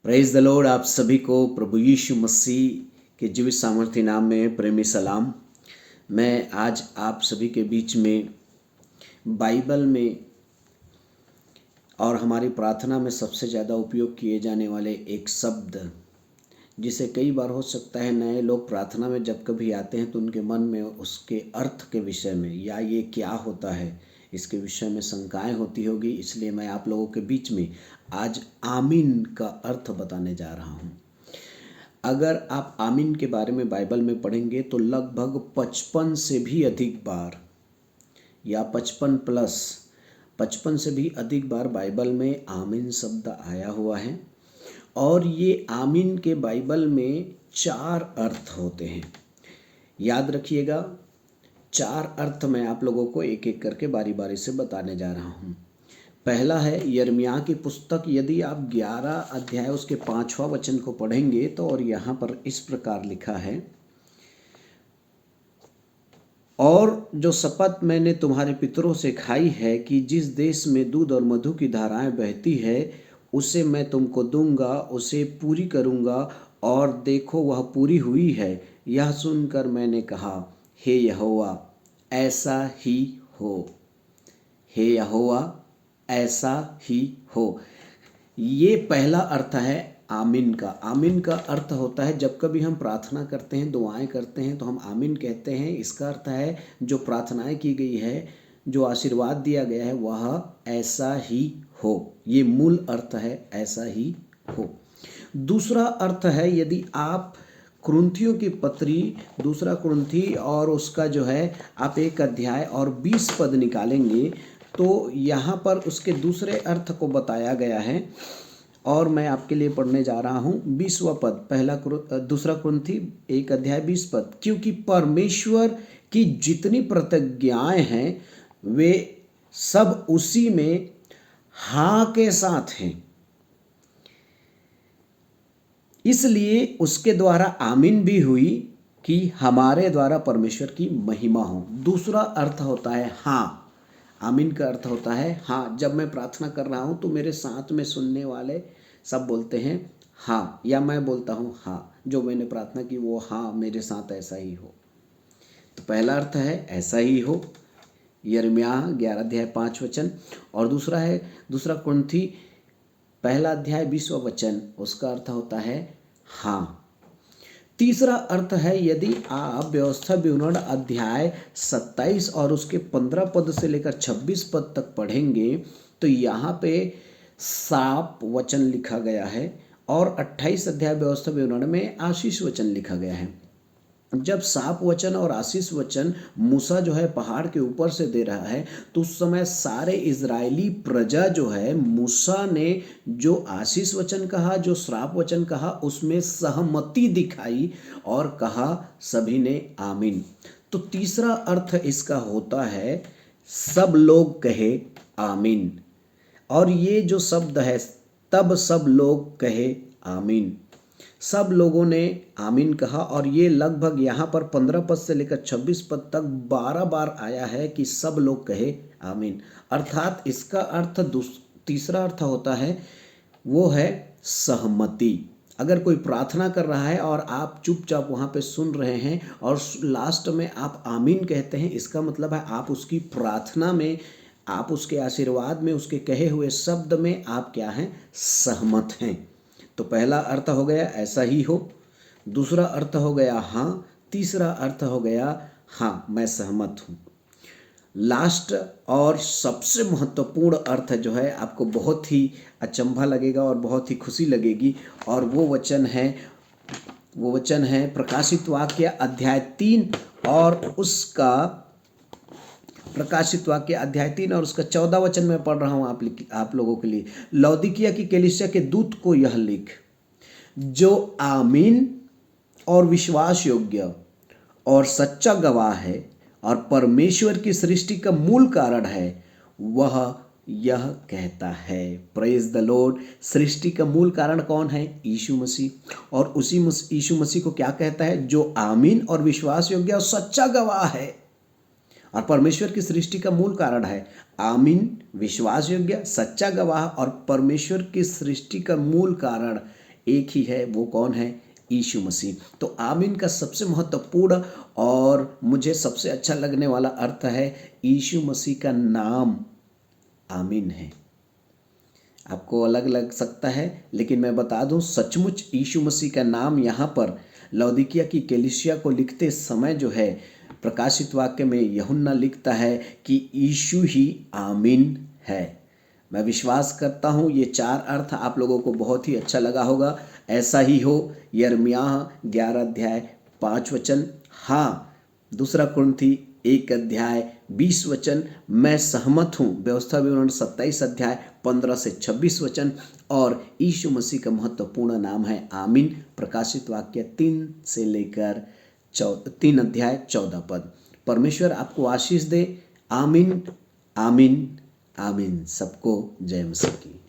Praise the Lord. आप सभी को प्रभु यीशु मसीह के जीवित सामर्थ्य नाम में प्रेमी सलाम। मैं आज आप सभी के बीच में बाइबल में और हमारी प्रार्थना में सबसे ज़्यादा उपयोग किए जाने वाले एक शब्द, जिसे कई बार हो सकता है नए लोग प्रार्थना में जब कभी आते हैं तो उनके मन में उसके अर्थ के विषय में या ये क्या होता है इसके विषय में शंकाएं होती होगी। इसलिए मैं आप लोगों के बीच में आज आमीन का अर्थ बताने जा रहा हूँ। अगर आप आमीन के बारे में बाइबल में पढ़ेंगे तो लगभग 55 से भी अधिक बार या 55 से भी अधिक बार बाइबल में आमीन शब्द आया हुआ है। और ये आमीन के बाइबल में 4 अर्थ होते हैं। याद रखिएगा, 4 अर्थ मैं आप लोगों को एक एक करके बारी बारी से बताने जा रहा हूँ। पहला है यिर्मयाह की पुस्तक। यदि आप 11 अध्याय उसके 5वां वचन को पढ़ेंगे तो और यहाँ पर इस प्रकार लिखा है, और जो शपथ मैंने तुम्हारे पितरों से खाई है कि जिस देश में दूध और मधु की धाराएं बहती है उसे मैं तुमको दूंगा, उसे पूरी करूंगा, और देखो वह पूरी हुई है। यह सुनकर मैंने कहा, हे यहोवा ऐसा ही हो, हे यहोवा ऐसा ही हो। ये पहला अर्थ है आमीन का। आमीन का अर्थ होता है जब कभी हम प्रार्थना करते हैं, दुआएं करते हैं तो हम आमीन कहते हैं। इसका अर्थ है जो प्रार्थनाएं की गई है, जो आशीर्वाद दिया गया है वह ऐसा ही हो। ये मूल अर्थ है, ऐसा ही हो। दूसरा अर्थ है, यदि आप कुरिन्थियों की पत्री, दूसरा कुरिन्थी और उसका जो है आप 1 अध्याय और 20 पद निकालेंगे तो यहाँ पर उसके दूसरे अर्थ को बताया गया है। और मैं आपके लिए पढ़ने जा रहा हूँ 20वां पद, दूसरा कुरिन्थी 1 अध्याय 20 पद। क्योंकि परमेश्वर की जितनी प्रतिज्ञाएं हैं वे सब उसी में हाँ के साथ हैं, इसलिए उसके द्वारा आमीन भी हुई कि हमारे द्वारा परमेश्वर की महिमा हो। दूसरा अर्थ होता है हाँ। आमीन का अर्थ होता है हाँ। जब मैं प्रार्थना कर रहा हूँ तो मेरे साथ में सुनने वाले सब बोलते हैं हाँ, या मैं बोलता हूँ हाँ, जो मैंने प्रार्थना की वो हाँ मेरे साथ ऐसा ही हो। तो पहला अर्थ है ऐसा ही हो, यिर्मयाह 11 अध्याय 5 वचन। और दूसरा है दूसरा कुरिन्थी 1 अध्याय 20वां वचन, उसका अर्थ होता है हाँ। तीसरा अर्थ है, यदि आप व्यवस्था विवरण अध्याय 27 और उसके 15 पद से लेकर 26 पद तक पढ़ेंगे तो यहाँ पे साप वचन लिखा गया है और 28 अध्याय व्यवस्था विवरण में आशीष वचन लिखा गया है। जब साप वचन और आशीष वचन मूसा जो है पहाड़ के ऊपर से दे रहा है तो उस समय सारे इजरायली प्रजा जो है, मूसा ने जो आशीष वचन कहा, जो श्राप वचन कहा, उसमें सहमति दिखाई और कहा सभी ने आमीन। तो तीसरा अर्थ इसका होता है सब लोग कहे आमीन। और ये जो शब्द है तब सब लोग कहे आमीन, सब लोगों ने आमीन कहा। और ये लगभग यहाँ पर 15 पद से लेकर 26 पद तक 12 बार आया है कि सब लोग कहे आमीन। अर्थात इसका अर्थ तीसरा अर्थ होता है वो है सहमति। अगर कोई प्रार्थना कर रहा है और आप चुपचाप वहाँ पे सुन रहे हैं और लास्ट में आप आमीन कहते हैं, इसका मतलब है आप उसकी प्रार्थना में, आप उसके आशीर्वाद में, उसके कहे हुए शब्द में आप क्या हैं, सहमत हैं। तो पहला अर्थ हो गया ऐसा ही हो, दूसरा अर्थ हो गया हाँ, तीसरा अर्थ हो गया हाँ मैं सहमत हूँ। लास्ट और सबसे महत्वपूर्ण अर्थ जो है आपको बहुत ही अचंभा लगेगा और बहुत ही खुशी लगेगी, और वो वचन है प्रकाशित वाक्य अध्याय 3 और उसका प्रकाशित वाक्य अध्याय 3 और उसका 14 वचन में पढ़ रहा हूँ आप लोगों के लिए। लौदीकिया की कलीसिया के दूत को यह लिख, जो आमीन और विश्वास योग्य और सच्चा गवाह है और परमेश्वर की सृष्टि का मूल कारण है, वह यह कहता है। Praise the Lord. सृष्टि का मूल कारण कौन है? यीशु मसीह। और उसी यीशु मसीह को क्या कहता है? जो आमीन और विश्वास योग्य और सच्चा गवाह है और परमेश्वर की सृष्टि का मूल कारण है। आमीन, विश्वास योग्य, सच्चा गवाह और परमेश्वर की सृष्टि का मूल कारण, एक ही है, वो कौन है? यीशु मसीह। तो आमीन का सबसे महत्वपूर्ण और मुझे सबसे अच्छा लगने वाला अर्थ है यीशु मसीह का नाम आमीन है। आपको अलग लग सकता है, लेकिन मैं बता दूं सचमुच यीशु मसीह का नाम यहाँ पर लौदीकिया की कलीसिया को लिखते समय जो है प्रकाशित वाक्य में यूहन्ना लिखता है कि यीशु ही आमीन है। मैं विश्वास करता हूँ ये 4 अर्थ आप लोगों को बहुत ही अच्छा लगा होगा। ऐसा ही हो। यिर्मयाह 11 अध्याय 5 वचन, हाँ, दूसरा कुरिन्थी 1 अध्याय 20 वचन, मैं सहमत हूँ। व्यवस्था विवरण 27 अध्याय 15 से 26 वचन, और यीशु मसीह का महत्वपूर्ण नाम है आमीन। प्रकाशित वाक्य 3 से लेकर 3 अध्याय 14 पद। परमेश्वर आपको आशीष दे। आमीन, आमीन, आमीन। सबको जय मसीह की।